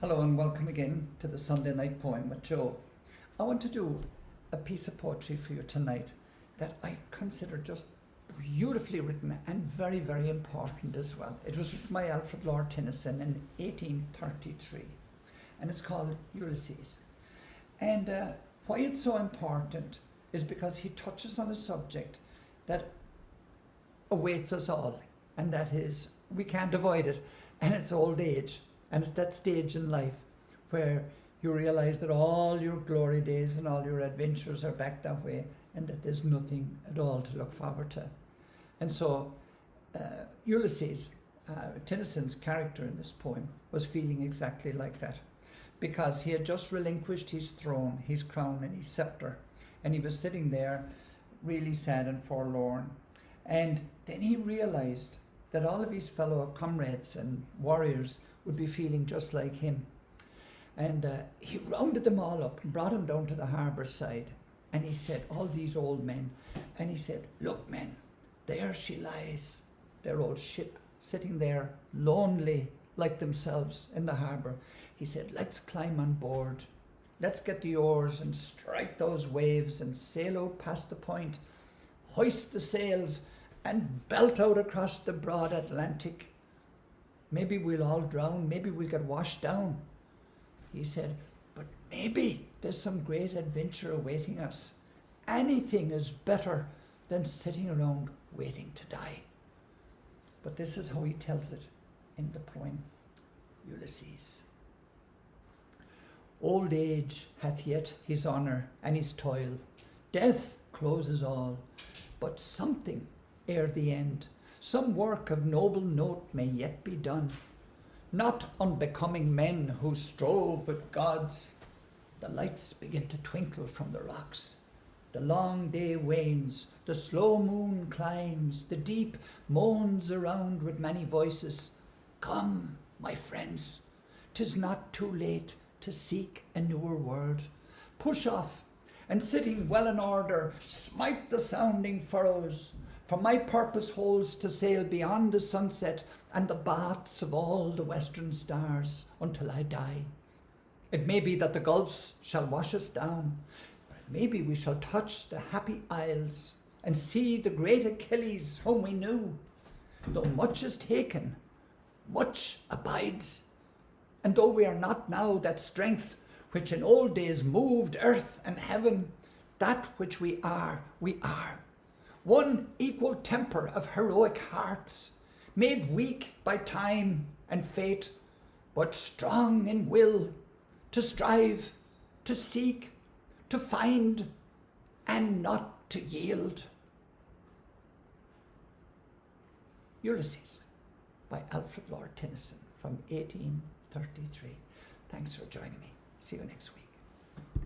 Hello and welcome again to the Sunday Night Poem with Joe. I want to do a piece of poetry for you tonight that I consider just beautifully written and very, very important as well. It was written by Alfred L. Tennyson in 1833 and it's called Ulysses. And why it's so important is because he touches on a subject that awaits us all, and that is, we can't avoid it, and it's old age. And it's that stage in life where you realize that all your glory days and all your adventures are back that way, and that there's nothing at all to look forward to. And so Ulysses, Tennyson's character in this poem, was feeling exactly like that, because he had just relinquished his throne, his crown and his scepter, and he was sitting there really sad and forlorn. And then he realized that all of his fellow comrades and warriors would be feeling just like him. And he rounded them all up and brought them down to the harbour side. And he said, all these old men, and he said, look men, there she lies, their old ship, sitting there lonely like themselves in the harbour. He said, let's climb on board. Let's get the oars and strike those waves and sail out past the point, hoist the sails and belt out across the broad Atlantic. Maybe we'll all drown, maybe we'll get washed down. He said, but maybe there's some great adventure awaiting us. Anything is better than sitting around waiting to die. But this is how he tells it in the poem, Ulysses. Old age hath yet his honour and his toil. Death closes all, but something ere the end, some work of noble note may yet be done, not unbecoming men who strove with gods. The lights begin to twinkle from the rocks. The long day wanes, the slow moon climbs, the deep moans around with many voices. Come, my friends, 'tis not too late to seek a newer world. Push off, and sitting well in order, smite the sounding furrows. For my purpose holds to sail beyond the sunset and the baths of all the western stars until I die. It may be that the gulfs shall wash us down, but maybe we shall touch the happy isles and see the great Achilles whom we knew. Though much is taken, much abides, and though we are not now that strength which in old days moved earth and heaven, that which we are, one equal temper of heroic hearts, made weak by time and fate, but strong in will, to strive, to seek, to find, and not to yield. Ulysses by Alfred L. Tennyson from 1833. Thanks for joining me. See you next week.